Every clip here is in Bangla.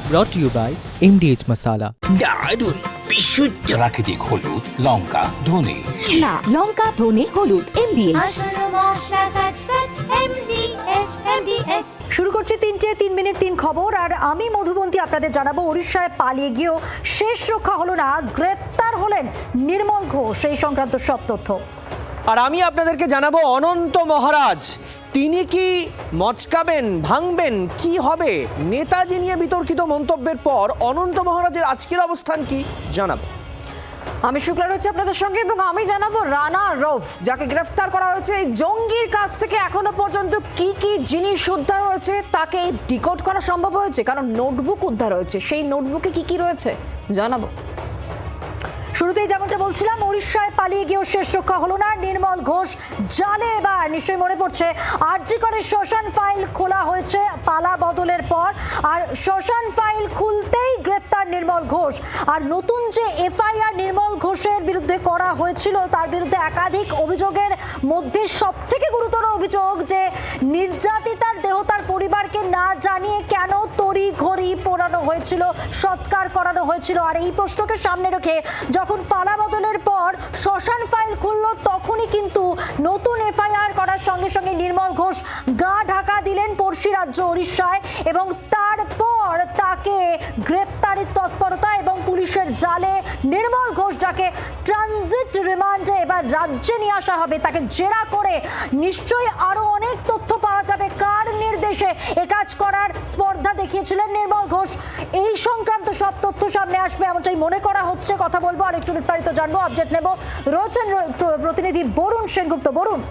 brought to you by MDH Masala. দারুণ বিশুদ্ধ প্রাকৃতিক হলুদ, লঙ্কা, ধনে। না, লঙ্কা, ধনে, হলুদ, MDH। শুরু করছি 3 মিনিট 3 খবর। আর আমি মধুবন্তী আপনাদের জানাবো, উড়িষ্যায় পালিয়ে গিয়েও শেষ রক্ষা হলো না, গ্রেফতার হলেন নির্মল ঘোষ। এই সংক্রান্ত সব তথ্য। আর আমি আপনাদেরকে জানাবো অনন্ত মহারাজ তিনি কি মচকাবেন, ভাঙবেন, কি হবে? নেতাজি নিয়ে বিতর্কিত মন্তব্যের পর অনন্ত মহারাজের আজকের অবস্থান কি জানাবো। আমি শুক্লা রয়েছে আপনাদের সঙ্গে এবং আমি জানাবো রানা রৌফ যাকে গ্রেফতার করা হয়েছে এই জঙ্গির কাছ থেকে এখনো পর্যন্ত কি কি জিনিস উদ্ধার হয়েছে তাকে ডিকোড করা সম্ভব হয়েছে, কারণ নোটবুক উদ্ধার হয়েছে। সেই নোটবুকে কি কি রয়েছে জানাবো। শুরুতেই যেমনটা বলছিলাম, উড়িষ্যায় পালিয়ে গিয়েও শেষ রক্ষা হলো না নির্মল ঘোষ। জালে এবার নিশ্চয়ই মনে পড়ছে, আরজি করে শ্মশান ফাইল খোলা হয়েছে পালা বদলের পর। আর শ্মশান ফাইল খুলতেই গ্রেফতার নির্মল ঘোষ। আর নতুন যে এফআইআর নির্মল ঘোষের বিরুদ্ধে করা হয়েছিল, তার বিরুদ্ধে একাধিক অভিযোগের মধ্যে সবথেকে গুরুতর অভিযোগ যে নির্যাতিতার দেহ তার পরিবারকে না জানিয়ে কেন তড়িঘড়ি পোড়ানো হয়েছিল, সৎকার করানো হয়েছিল। আর এই প্রশ্নকে সামনে রেখে যখন পালা বদলের পর শ্মশান ফাইল খুললো, তখনই কিন্তু নতুন এফআইআর করার সঙ্গে সঙ্গে নির্মল ঘোষ গা ঢাকা দিলেন পড়শি রাজ্য উড়িষ্যায়। এবং তারপর তাকে গ্রেফতারের তৎপরতা এবং পুলিশের জালে নির্মল ঘোষ, যাকে ট্রানজিট রিমান্ডে এবার রাজ্যে নিয়ে আসা হবে, তাকে জেরা করে নিশ্চয়ই আরো অনেক তথ্য পাওয়া যাবে কার নির্দেশে এ কাজ করার স্পর্ধা দেখিয়েছিলেন নির্মল ঘোষ। এই সংক্রান্ত সব তথ্য সামনে আসবে এমনটাই মনে করা হচ্ছে। কথা বলবো আর একটু বিস্তারিত জানবো, আপডেট নেব। রয়েছেন প্রতিনিধি বরুণ সেনগুপ্ত। বরুণ,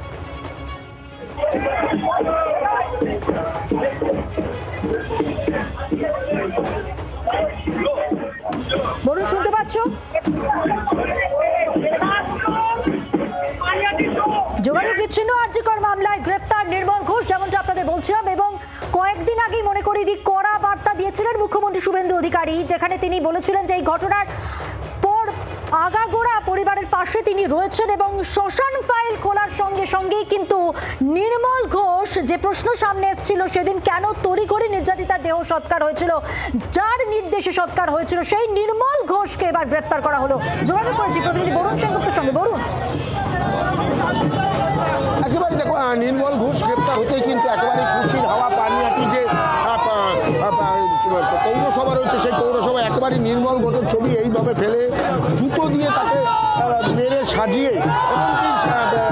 বরুণ শুনতে পাচ্ছ? যোগাযোগ বিচ্ছিন্ন আরজিকর মামলায় গ্রেফতার নির্মল ঘোষ, যেমনটা আপনাদের বলছিলাম। এবং কয়েকদিন আগেই মনে করি কড়া বার্তা দিয়েছিলেন মুখ্যমন্ত্রী শুভেন্দু অধিকারী, যেখানে তিনি বলেছিলেন যে এই ঘটনার পর আগাগোড়া পরিবারের পাশে তিনি রয়েছেন। এবং শ্মশান ফাইল খোলার সঙ্গে সঙ্গেই কিন্তু নির্মল ঘোষ, যে প্রশ্ন সামনে এসেছিল সেদিন কেন তড়িঘড়ি নির্যাতিতার দেহ সৎকার হয়েছিল, যার নির্দেশে সৎকার হয়েছিল, সেই নির্মল ঘোষকে এবার গ্রেফতার করা হলো। যোগাযোগ করেছি প্রতিনিধি বরুণ সেনগুপ্তের সঙ্গে। বরুণ, একেবারে দেখো, নির্মল ঘোষ গ্রেপ্তার হতেই কিন্তু একেবারে খুশির হাওয়া পানিহাটি যে পৌরসভা রয়েছে, সেই পৌরসভা একেবারে নির্মল ঘোষের ছবি এইভাবে ফেলে জুতো দিয়ে তাকে মেরে সাজিয়ে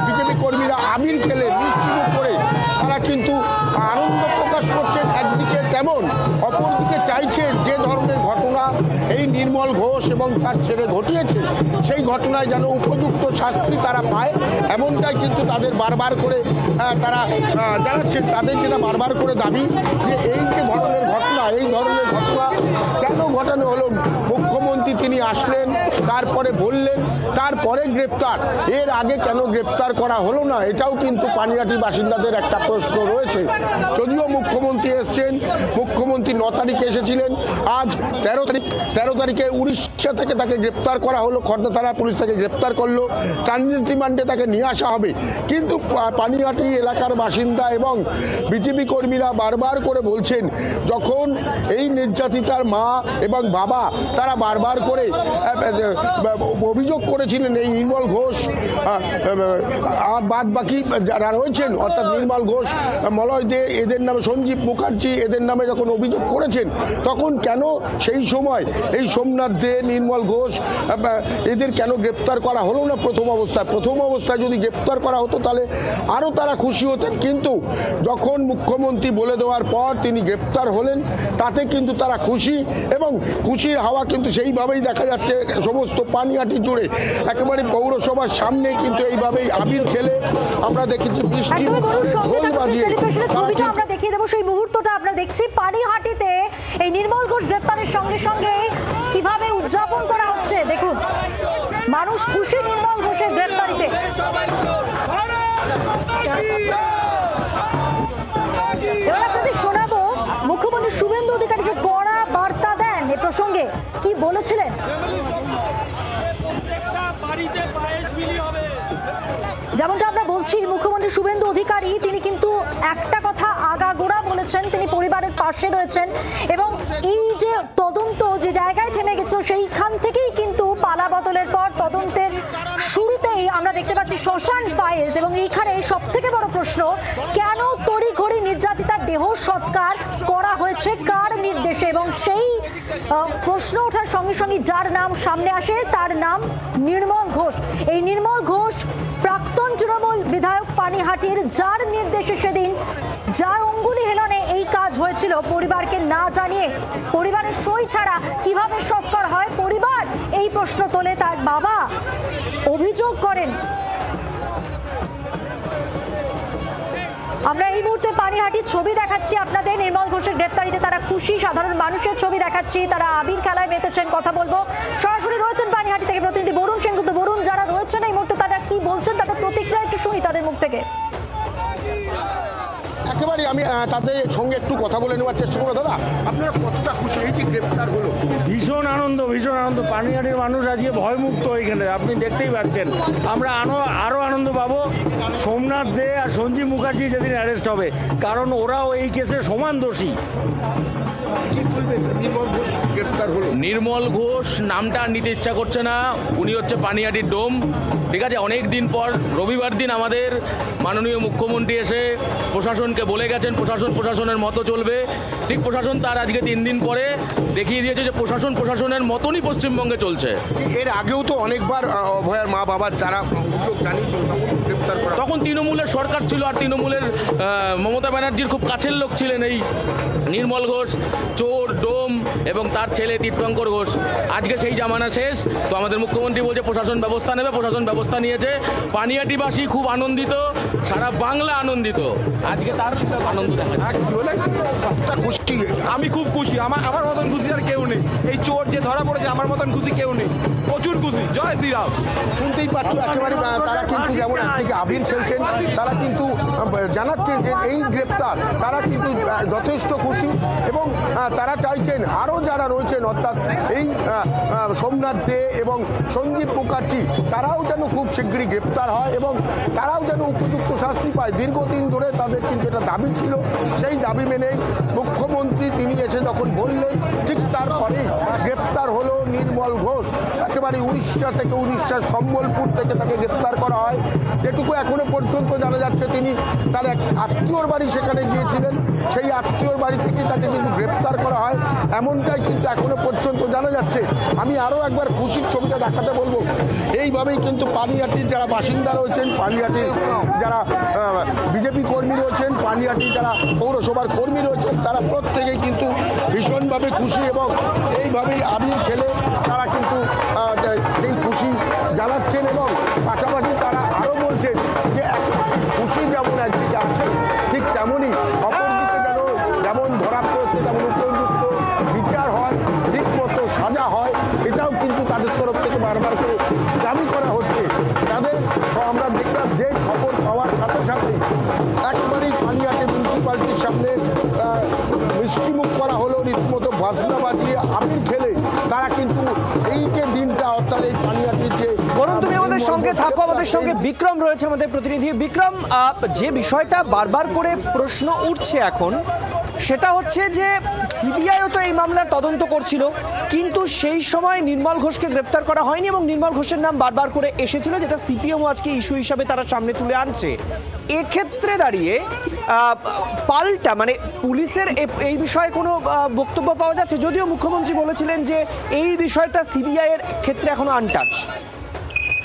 বিজেপি কর্মীরা আবির খেলে মিষ্টিমুখ করে তারা কিন্তু আনন্দ প্রকাশ করছেন। একদিকে তেমন, অপরদিকে চাইছেন যে ধরনের ঘটনা এই নির্মল ঘোষ এবং তার ছেলে ঘটিয়েছে, সেই ঘটনায় যেন উপযুক্ত শাস্তি তারা পায়, এমনটাই কিন্তু তাদের বারবার করে তারা জানাচ্ছেন। তাদের যেটা বারবার করে দাবি যে এই যে ধরনের ঘটনা, এই ধরনের ঘটনা কেন ঘটানো হলো? মুখ্যমন্ত্রী তিনি আসলেন, তারপরে বললেন, তারপরে গ্রেপ্তার, এর আগে কেন গ্রেপ্তার করা হলো না? এটাও কিন্তু পানিহাটির বাসিন্দাদের একটা প্রশ্ন রয়েছে। যদিও মুখ্যমন্ত্রী এসছেন, মুখ্যমন্ত্রী 9 তারিখে এসেছিলেন, আজ 13 তারিখে উড়িষ্যা থেকে তাকে গ্রেপ্তার করা হলো, খর্দা থানার পুলিশ তাকে গ্রেপ্তার করলো, ট্রানজিট রিমান্ডে তাকে নিয়ে আসা হবে। কিন্তু পানিহাটি এলাকার বাসিন্দা এবং বিজেপি কর্মীরা বারবার করে বলছেন, যখন এই নির্যাতিতার মা এবং বাবা তারা বারবার করে অভিযোগ করেছিলেন এই নির্মল ঘোষ আর বাদ বাকি যারা রয়েছেন, অর্থাৎ নির্মল ঘোষ, মলয় দে, এদের নামে সঞ্জীব মুখার্জি, এদের নামে যখন অভিযোগ করেছেন, তখন কেন সেই সময় এই সোমনাথ দে, নির্মল ঘোষ, এদের কেন গ্রেপ্তার করা হলো না? প্রথম অবস্থায় যদি গ্রেপ্তার করা হতো তাহলে আরও তারা খুশি হতেন। কিন্তু যখন মুখ্যমন্ত্রী বলে দেওয়ার পর তিনি গ্রেপ্তার হলেন, তাতে কিন্তু তারা খুশি, এবং খুশির হাওয়া কিন্তু সেইভাবেই দেখা যাচ্ছে সমস্ত পানিহাটি জুড়ে। একেবারে পৌরসভার সামনে কিন্তু এইভাবেই আবির খেলে আমরা দেখেছি, বৃষ্টি ঢোল বাজিয়ে ছবিটা আমরা দেখিয়ে দেবো। সেই মুহূর্তটা আমরা দেখছি পানিহাটিতে এই নির্মল ঘোষ গ্রেফতারের সঙ্গে সঙ্গে কিভাবে উদযাপন করা হচ্ছে। দেখুন, মানুষ খুশি নির্মল ঘোষের গ্রেফতারিতে। এবার আপনাদের শোনাবো মুখ্যমন্ত্রী শুভেন্দু অধিকারী যে কড়া বার্তা দেন এ প্রসঙ্গে, কি বলেছিলেন। যেমনটা আমরা বলছি, মুখ্যমন্ত্রী শুভেন্দু অধিকারী তিনি কিন্তু একটা কথা আগাগোড়া বলে রয়েছেন, তিনি পরিবারের পাশে রয়েছেন এবং এই যে তদন্ত যে জায়গায় থেমে গেছিল সেইখান থেকেই কিন্তু পালা বদলের পর তদন্তের শুরুতেই আমরা দেখতে পাচ্ছি শ্মশান ফাইলস। এবং এইখানে সব থেকে বড় প্রশ্ন, কেন তড়িঘড়ি নির্যাতিতার দেহ সৎকার করা হয়েছে, কার নির্দেশে? এবং সেই প্রশ্ন ওঠার সঙ্গে সঙ্গে যার নাম সামনে আসে তার নাম নির্মল ঘোষ। এই নির্মল ঘোষ প্রাক্তন তৃণমূল বিধায়ক পানিহাটির, যার নির্দেশে সেদিন যার অঙ্গুলি হেলনে এই কাজ হয়েছিল পরিবারকে না জানিয়ে, পরিবারের সই ছাড়া কিভাবে সৎকার হয়। পরিবার এই প্রশ্ন তোলে, তার বাবা অভিযোগ করেন। আমরা এই মুহূর্তে পানিহাটির ছবি দেখাচ্ছি আপনাদের। নির্মল ঘোষের গ্রেপ্তারিতে তারা খুশি, সাধারণ মানুষের ছবি দেখাচ্ছি, তারা আবির খেলায় মেতেছেন। কথা বলবো, সরাসরি রয়েছেন পানিহাটি থেকে প্রতিনিধি বরুণ সেনগুপ্ত। বরুণ, যারা রয়েছেন এই মুহূর্তে তারা কি বলছেন, তাদের প্রতিক্রিয়া একটু শুনি তাদের মুখ থেকে। একেবারে আমি তাদের সঙ্গে একটু কথা বলে নেওয়ার চেষ্টা করবো। দাদা, আপনারা কতটা খুশি এই যে গ্রেপ্তার হলো? ভীষণ আনন্দ, ভীষণ আনন্দ। পানিহাটির মানুষ আজকে ভয়মুক্ত এখানে, আপনি দেখতেই পাচ্ছেন। আমরা আরও আনন্দ পাবো সোমনাথ দে আর সঞ্জীব মুখার্জি যেদিন অ্যারেস্ট হবে, কারণ ওরাও এই কেসে সমান দোষী। নির্মল ঘোষ নামটা নিতে ইচ্ছা করছে না, উনি হচ্ছে পানিহাটির ডোম, ঠিক আছে। অনেক দিন পর রবিবার দিন আমাদের মাননীয় মুখ্যমন্ত্রী এসে প্রশাসনকে বলে গেছেন প্রশাসনের মতো চলবে। ঠিক প্রশাসন তার আজকে 3 দিন পরে দেখিয়ে দিয়েছে যে প্রশাসনের মতনই পশ্চিমবঙ্গে চলছে। এর আগেও তো অনেকবার অভয়ার মা বাবা যারা অভিযোগ জানিয়েছিল গ্রেপ্তার করা, তখন তৃণমূলের সরকার ছিল আর তৃণমূলের মমতা ব্যানার্জির খুব কাছের লোক ছিলেন এই নির্মল ঘোষ, চোর, ডোম এবং তার ছেলে তীর্থঙ্কর ঘোষ। আজকে সেই জামানা শেষ, তো আমাদের মুখ্যমন্ত্রী বলছে প্রশাসন ব্যবস্থা নেবে, প্রশাসন ব্যবস্থা নিয়েছে। পানিহাটিবাসী খুব আনন্দিত, সারা বাংলা আনন্দিত, আজকে তার আনন্দ দেখা খুশি। আমি খুব খুশি, আমার মতন খুশি আর কেউ নেই। এই চোর যে ধরা পড়েছে আমার মতন খুশি কেউ নেই, প্রচুর খুশি। জয় শ্রীরাম। শুনতেই পাচ্ছ একেবারে তারা কিন্তু যেমন একদিকে আবির খেলছেন, তারা কিন্তু জানাচ্ছেন যে এই গ্রেপ্তার তারা কিন্তু যথেষ্ট খুশি এবং তারা চাইছেন আরও যারা রয়েছেন, অর্থাৎ এই সোমনাথ দে এবং সঞ্জীব মুখার্জি, তারাও যেন খুব শীঘ্রই গ্রেপ্তার হয় এবং তারাও যেন উপযুক্ত শাস্তি পায়। দীর্ঘদিন ধরে তাদের কিন্তু এটা দাবি ছিল, সেই দাবি মেনেই মুখ্যমন্ত্রী তিনি এসে যখন বললেন, ঠিক তারপরেই গ্রেপ্তার হলো নির্মল ঘোষ। একেবারে উড়িষ্যার সম্বলপুর থেকে তাকে গ্রেপ্তার করা হয়। যেটুকু এখনো পর্যন্ত জানা যাচ্ছে, তিনি তার এক আত্মীয়র বাড়ি সেখানে গিয়েছিলেন, সেই আত্মীয়র বাড়ি থেকে তাকে কিন্তু গ্রেপ্তার করা হয়, এমনটাই কিন্তু এখনো পর্যন্ত জানা যাচ্ছে। আমি আরও একবার খুশির ছবিটা দেখাতে বলবো। এইভাবেই কিন্তু পানিহাটির যারা বাসিন্দা রয়েছেন, পানিহাটির যারা বিজেপি কর্মী রয়েছেন, পানিহাটির যারা পৌরসভার কর্মী রয়েছেন, তারা প্রত্যেকেই কিন্তু ভীষণভাবে খুশি এবং এইভাবেই আবির খেলে তারা কিন্তু সেই খুশি জানাচ্ছেন এবং পাশাপাশি তারা আরও বলছেন যে খুশি যেমন একদিকে আছে, ঠিক তেমনই অপরদিকে যেমন ধরা পড়েছে তেমন উপযুক্ত বিচার হয়, ঠিক মতো সাজা হয়, এটাও কিন্তু তাদের তরফ থেকে বারবার করে দাবি করা হচ্ছে। তাদের আমরা দেখলাম যে খবর পাওয়ার সাথে সাথে একেবারেই পানিহাটি মিউনিসিপ্যালিটির সামনে মিষ্টিমুখ করা হলো, রীতিমতো বাজনা বাজিয়ে আবির খেলে তারা কিন্তু এই যে দিনটা, অর্থাৎ এই পানিহাটির যে বরুণ, তুমি আমাদের সঙ্গে থাকো। আমাদের সঙ্গে বিক্রম রয়েছে, আমাদের প্রতিনিধি। বিক্রম, যে বিষয়টা বারবার করে প্রশ্ন উঠছে এখন, সেটা হচ্ছে যে সিবিআইও তো এই মামলার তদন্ত করছিল, কিন্তু সেই সময় নির্মল ঘোষকে গ্রেপ্তার করা হয়নি এবং নির্মল ঘোষের নাম বারবার করে এসেছিল, যেটা সিপিএমও আজকে ইস্যু হিসাবে তারা সামনে তুলে আনছে। এক্ষেত্রে দাঁড়িয়ে পাল্টা মানে পুলিশের এই বিষয়ে কোনো বক্তব্য পাওয়া যাচ্ছে? যদিও মুখ্যমন্ত্রী বলেছিলেন যে এই বিষয়টা সিবিআই এর ক্ষেত্রে এখনো আনটাচ।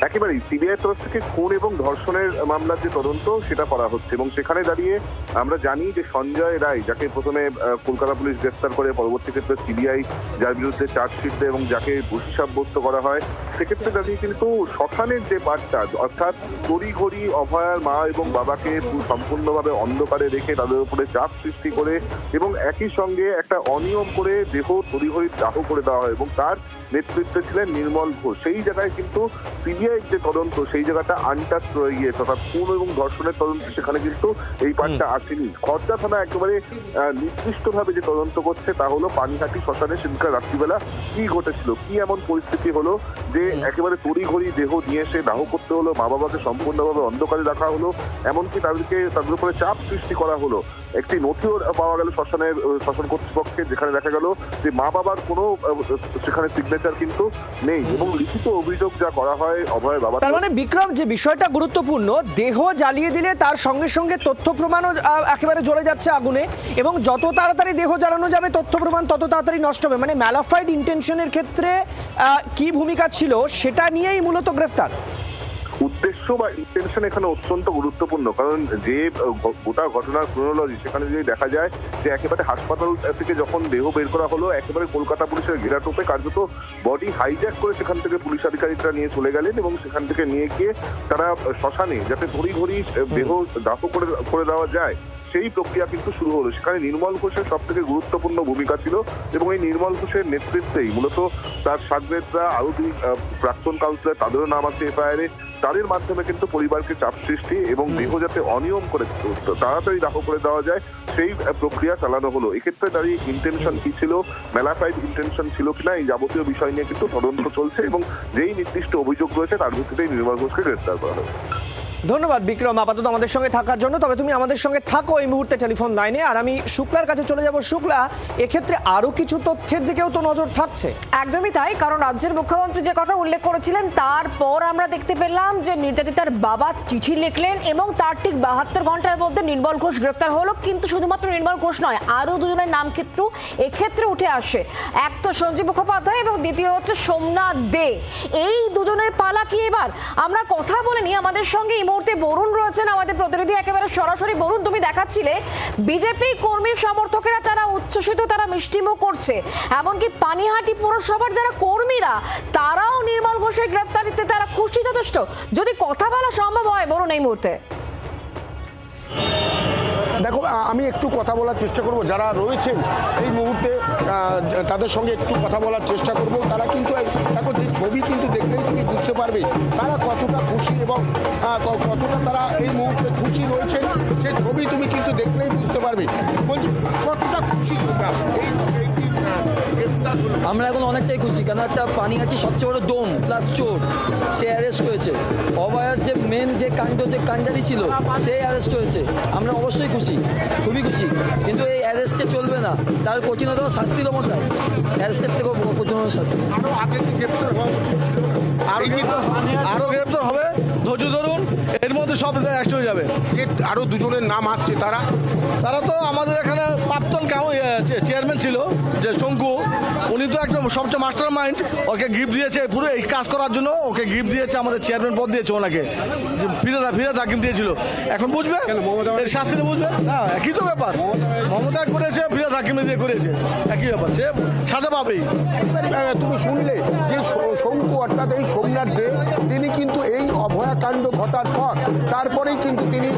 একেবারেই সিবিআই তরফ থেকে খুন এবং ধর্ষণের মামলার যে তদন্ত সেটা করা হচ্ছে এবং সেখানে দাঁড়িয়ে আমরা জানি যে সঞ্জয় রায়, যাকে প্রথমে কলকাতা পুলিশ গ্রেফতার করে, পরবর্তী ক্ষেত্রে সিবিআই যার বিরুদ্ধে চার্জশিট দেয় এবং যাকে দোষী সাব্যস্ত করা হয়, সেক্ষেত্রে দাঁড়িয়ে কিন্তু শ্মশানের যে পাঠটা, অর্থাৎ তড়িঘড়ি অভয়ার মা এবং বাবাকে সম্পূর্ণভাবে অন্ধকারে রেখে তাদের উপরে চাপ সৃষ্টি করে এবং একই সঙ্গে একটা অনিয়ম করে দেহ তড়িঘড়ি দাহ করে দেওয়া হয় এবং তার নেতৃত্বে ছিলেন নির্মল ঘোষ। সেই জায়গায় কিন্তু সিবিআই যে তদন্ত, সেই জায়গাটা আনটাচ রয়ে গিয়েছে, অর্থাৎ খুন এবং ধর্ষণের তদন্ত সেখানে কিন্তু এই পাঠটা আসেনি। খড়দা থানা একেবারে নির্দিষ্টভাবে যে তদন্ত করছে তা হলো পানিহাটি শ্মশানে সেদিনকার রাত্রিবেলা কি ঘটেছিল, কি এমন পরিস্থিতি হলো যে একেবারে তড়িঘড়ি দেহ নিয়ে এসে দাহ করতে হলো, মা বাবাকে সম্পূর্ণভাবে অন্ধকারে রাখা হলো, এমনকি তাদের উপরে চাপ সৃষ্টি করা হলো। একটি নথিও পাওয়া গেল শ্মশান কর্তৃপক্ষের, যেখানে দেখা গেল যে মা বাবার কোনো সেখানে সিগনেচার কিন্তু নেই, এবং লিখিত অভিযোগ যা করা হয় অভয়ের বাবা। তার মানে বিক্রম, যে বিষয়টা গুরুত্বপূর্ণ, দেহ জ্বালিয়ে দিলে তার সঙ্গে সঙ্গে তথ্য প্রমাণও একেবারে জ্বলে যাচ্ছে আগুনে, এবং যত তাড়াতাড়ি দেহ জ্বালানো যাবে তথ্য প্রমাণ তত তাড়াতাড়ি নষ্ট হবে। মানে ম্যালাফাইড ইন্টেনশনের ক্ষেত্রে কি ভূমিকা ছিল সেটা নিয়েই মূলত গ্রেফতার। উদ্দেশ্য বা ইন্টেনশন এখানে অত্যন্ত গুরুত্বপূর্ণ, কারণ যে গোটা ঘটনার ক্রোনোলজি সেখানে যদি দেখা যায় যে একেবারে হাসপাতাল থেকে যখন দেহ বের করা হলো, একেবারে কলকাতা পুলিশের ঘেরাটোপে কার্যত বডি হাইজ্যাক করে সেখান থেকে পুলিশ আধিকারিকরা নিয়ে চলে গেলেন, এবং সেখান থেকে নিয়ে গিয়ে তারা শ্মশানে যাতে তড়িঘড়ি দেহ দাহ করে দেওয়া যায় সেই প্রক্রিয়া কিন্তু শুরু হলো। সেখানে নির্মল ঘোষের সব থেকে গুরুত্বপূর্ণ ভূমিকা ছিল, এবং এই নির্মল ঘোষের নেতৃত্বেই মূলত তার সাগরেদরা, আরো দুই প্রাক্তন কাউন্সিলর, তাদেরও নাম আছে এফআইআর এ, তাদের মাধ্যমে কিন্তু পরিবারকে চাপ সৃষ্টি এবং দেহ যাতে অনিয়ম করে তাড়াতাড়ি দাহ করে দেওয়া যায় সেই প্রক্রিয়া চালানো হলো। এক্ষেত্রে দাঁড়িয়ে ইন্টেনশন কি ছিল, ম্যালাফাইড ইন্টেনশন ছিল কিনা, এই যাবতীয় বিষয় নিয়ে কিন্তু তদন্ত চলছে, এবং যেই নির্দিষ্ট অভিযোগ রয়েছে তার ভিত্তিতেই নির্মল ঘোষকে গ্রেফতার করা হয়েছে। ধন্যবাদ বিক্রম আপাতত আমাদের সঙ্গে থাকার জন্য। তবে তুমি আমাদের সঙ্গে থাকো এই মুহূর্তে টেলিফোন লাইনে, আর আমি শুক্লার কাছে চলে যাব। শুক্লা, এক্ষেত্রে আরো কিছু তথ্যের দিকেও তো নজর থাকছে। একদমই তাই, কারণ রাজ্যের মুখ্যমন্ত্রী যে কথা উল্লেখ করেছিলেন তারপর আমরা দেখতে পেলাম যে নির্যাতিতার বাবা চিঠি লিখলেন, এবং তার ঠিক 72 ঘন্টার মধ্যে নির্মল ঘোষ গ্রেফতার হলো। কিন্তু শুধুমাত্র নির্মল ঘোষ নয়, আরও দুজনের নাম ক্ষেত্র এক্ষেত্রে উঠে আসে। এক তো সঞ্জীব মুখোপাধ্যায় এবং দ্বিতীয় হচ্ছে সোমনাথ দে। এই দুজনের পালা কি এবার? আমরা কথা বলে নিই, আমাদের সঙ্গে এই মুহূর্তে বরুণ রয়েছেন, আমাদের প্রতিনিধি একেবারে সরাসরি। বরুণ, তুমি দেখাচ্ছিলে বিজেপি কর্মীর সমর্থকেরা তারা উচ্ছ্বসিত, তারা মিষ্টিমুখ করছে, এমনকি পানিহাটি পৌরসভার যারা কর্মীরা তারাও নির্মল ঘোষের গ্রেফতারিতে তারা খুশি যথেষ্ট। যদি কথা বলা সম্ভব হয় বরুণ এই মুহূর্তে। দেখো, আমি একটু কথা বলার চেষ্টা করব, যারা রয়েছেন এই মুহূর্তে তাদের সঙ্গে একটু কথা বলার চেষ্টা করব। তারা কিন্তু দেখো, যে ছবি কিন্তু দেখলেই তুমি বুঝতে পারবে তারা কতটা খুশি এবং কতটা তারা এই মুহূর্তে খুশি রয়েছেন, সেই ছবি তুমি কিন্তু দেখলেই বুঝতে পারবে। বলছি, কতটা খুশি তোমরা আমরা এখন অনেকটাই খুশি, কেন একটা পানিহাটি সবচেয়ে বড় ডোম প্লাস চোর, সে অ্যারেস্ট হয়েছে। অভয়ার যে মেন যে কাণ্ডারি ছিল সে অ্যারেস্ট হয়েছে। আমরা অবশ্যই খুশি, খুবই খুশি, কিন্তু এই অ্যারেস্টে চলবে না, তার কঠিনতম শাস্তির মতো চাই, অ্যারেস্টের থেকেও কঠিনতম শাস্তি। আরো গ্রেপ্তার হবে, ধৈর্য ধরুন, এর মধ্যে সব অ্যারেস্ট হয়ে যাবে। আরো দুজনের নাম আসছে, তারা তো আমাদের এখানে প্রাক্তন চেয়ারম্যান ছিল যে শঙ্কু, উনি তো একদম সবচেয়ে মাস্টার মাইন্ড, ওকে গিফট দিয়েছে পুরো এই কাজ করার জন্য, ওকে গিফট দিয়েছে, আমাদের চেয়ারম্যান পদ দিয়েছে ওনাকে, ফিরে তাকিম দিয়েছিল। এখন বুঝবে এর শাস্তিটা বুঝবে না, একই তো ব্যাপার। মমতা করেছে, ফিরে তাকিমে দিয়ে করেছে, একই ব্যাপার, সে সাজা পাবেই। তুমি শুনলে যে শঙ্কু অর্থাৎ এই সোমনাথ দে, তিনি কিন্তু এই অভয়াকাণ্ড ঘটার পর তারপরেই কিন্তু তিনি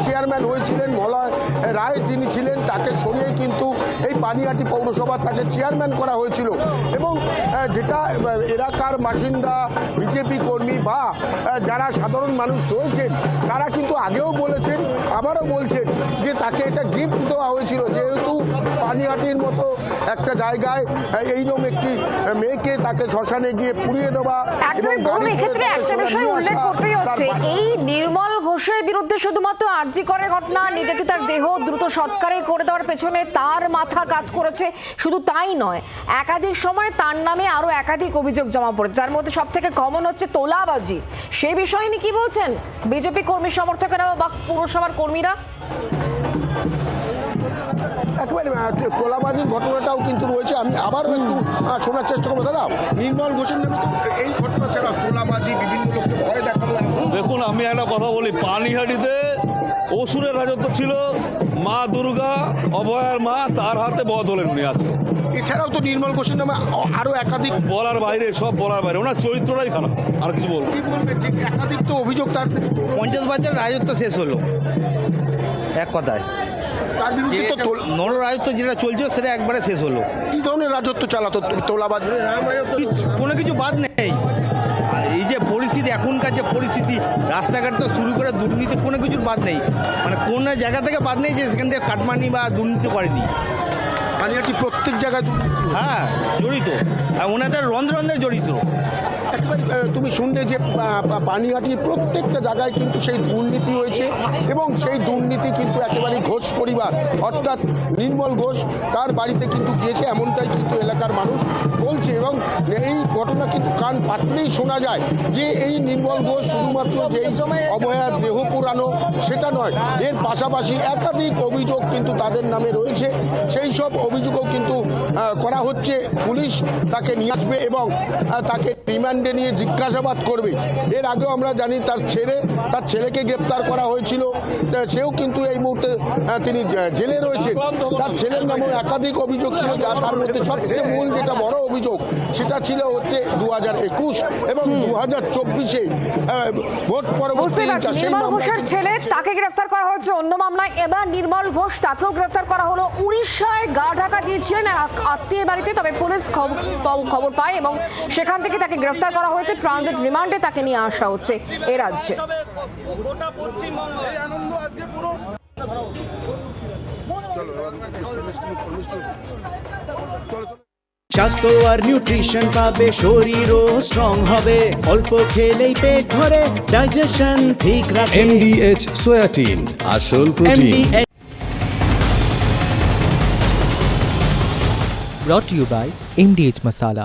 চেয়ারম্যান হয়েছিলেন। মলয় রায় যিনি ছিলেন তাকে সরিয়ে কিন্তু এই পানিহাটি পৌরসভা তাকে চেয়ারম্যান করা হয়েছিল, এবং যেটা এলাকার বাসিন্দা, বিজেপি কর্মী বা যারা সাধারণ মানুষ রয়েছেন তারা কিন্তু আগেও বলেছেন, আবারও বলছেন যে তাকে এটা গিফট দেওয়া হয়েছিল, যেহেতু পানিহাটির মতো একটা জায়গায় এইরকম একটি মেয়েকে তাকে শ্মশানে গিয়ে পুড়িয়ে দেওয়া। একদমই বরুণ, এক্ষেত্রে একটা বিষয় উল্লেখ করতেই হচ্ছে, এই নির্মল ঘোষের বিরুদ্ধে শুধুমাত্র আরজি করের ঘটনা, নির্যাতিতার দেহ দ্রুত সৎকারে করে দেওয়ার পেছনে তার মাথা কাজ করেছে। শুধু তাই নয়, একাধিক সময় তার নামে আরো একাধিক অভিযোগ জমা পড়েছে, তার মধ্যে সব থেকে কমন হচ্ছে তোলাবাজি। সেই বিষয় নিয়ে কি বলছেন বিজেপি কর্মী সমর্থকেরা বা পুরসভার কর্মীরা? একেবারে তোলাবাজির ঘটনাটাও কিন্তু রয়েছে। আমি আবারও একটু শোনার চেষ্টা করবো। দাদা, নির্মল ঘোষের নামে এই ঘটনা ছাড়া তোলাবাজি, বিভিন্ন লোককে ভয় দেখানো। দেখুন, আমি একটা কথা বলি, পানিহাটিতে অসুরের রাজত্ব ছিল, মা দুর্গা অভয়ার মা, তার হাতে বদলেন উনি আছে। এছাড়াও তো নির্মল ঘোষের নামে আরো একাধিক বলার বাইরে, সব বলার বাইরে, ওনার চরিত্রটাই খারাপ, আর কিছু বলবো। একাধিক তো অভিযোগ, তার 50 বছরের রাজত্ব শেষ হলো এক কথায়, তার বিরুদ্ধে তো নর রাজত্ব যেটা চলছে সেটা একবারে শেষ হলো। কি ধরনের রাজত্ব চালাতো তোলাবাজ? কোনো কিছু বাদ নেই। এই যে পরিস্থিতি, এখনকার যে পরিস্থিতি, রাস্তাঘাট তো শুরু করে দুর্নীতি, কোনো কিছুর বাদ নেই, মানে কোনো জায়গা থেকে বাদ নেই যে সেখান থেকে কাটমানি বা দুর্নীতি করেনি। পানিহাটি প্রত্যেক জায়গায় হ্যাঁ জড়িত, ওনাদের রন্ধ্রে জড়িত। একেবারে তুমি শুনলে যে পানিহাটির প্রত্যেকটা জায়গায় কিন্তু সেই দুর্নীতি হয়েছে এবং সেই দুর্নীতি কিন্তু একেবারে ঘোষ পরিবার অর্থাৎ নির্মল ঘোষ তার বাড়িতে কিন্তু গিয়েছে, এমনটাই কিন্তু এলাকার মানুষ বলছে। এবং এই ঘটনা কিন্তু কান পাতলেই শোনা যায় যে এই নির্মল ঘোষ শুধুমাত্র যে অবহেলার দেহ পুরানো সেটা নয়, এর পাশাপাশি একাধিক অভিযোগ কিন্তু তাদের নামে রয়েছে। সেই সব অভিযোগও কিন্তু করা হচ্ছে। পুলিশ তাকে নিয়ে আসবে এবং তাকে রিমান্ডে নিয়ে জিজ্ঞাসাবাদ করবে। এর আগেও আমরা জানি তার ছেলেকে গ্রেপ্তার করা হয়েছিল, সেও কিন্তু এই মুহূর্তে তিনি জেলে রয়েছেন। তার ছেলের নামেও একাধিক অভিযোগ ছিল, তার মধ্যে সবচেয়ে মূল যেটা বড় অভিযোগ সেটা ছিল হচ্ছে 2021 এবং 2024-এ ভোট পরবর্তী নির্মল ঘোষের ছেলে তাকে গ্রেফতার করা হয়েছে অন্য মামলায়। এবার নির্মল ঘোষ তাকেও গ্রেফতার করা হলো। উড়িষ্যায় গা ঢাকা দিয়েছিলেন আত্মীয় বাড়িতে, তবে পুলিশ খবর পায় এবং সেখান থেকে তাকে গ্রেফতার করা হয়েছে। ট্রানজিট রিমান্ডে তাকে নিয়ে আসা হচ্ছে এ রাজ্যে। স্বাস্থ্য আর নিউট্রিশন পাবে, শরীরও স্ট্রং হবে, অল্প খেলেই পেট ভরে, ডাইজেশন ঠিক রাখে। MDH সোয়াটিন, আসল protein. brought to you by MDH Masala।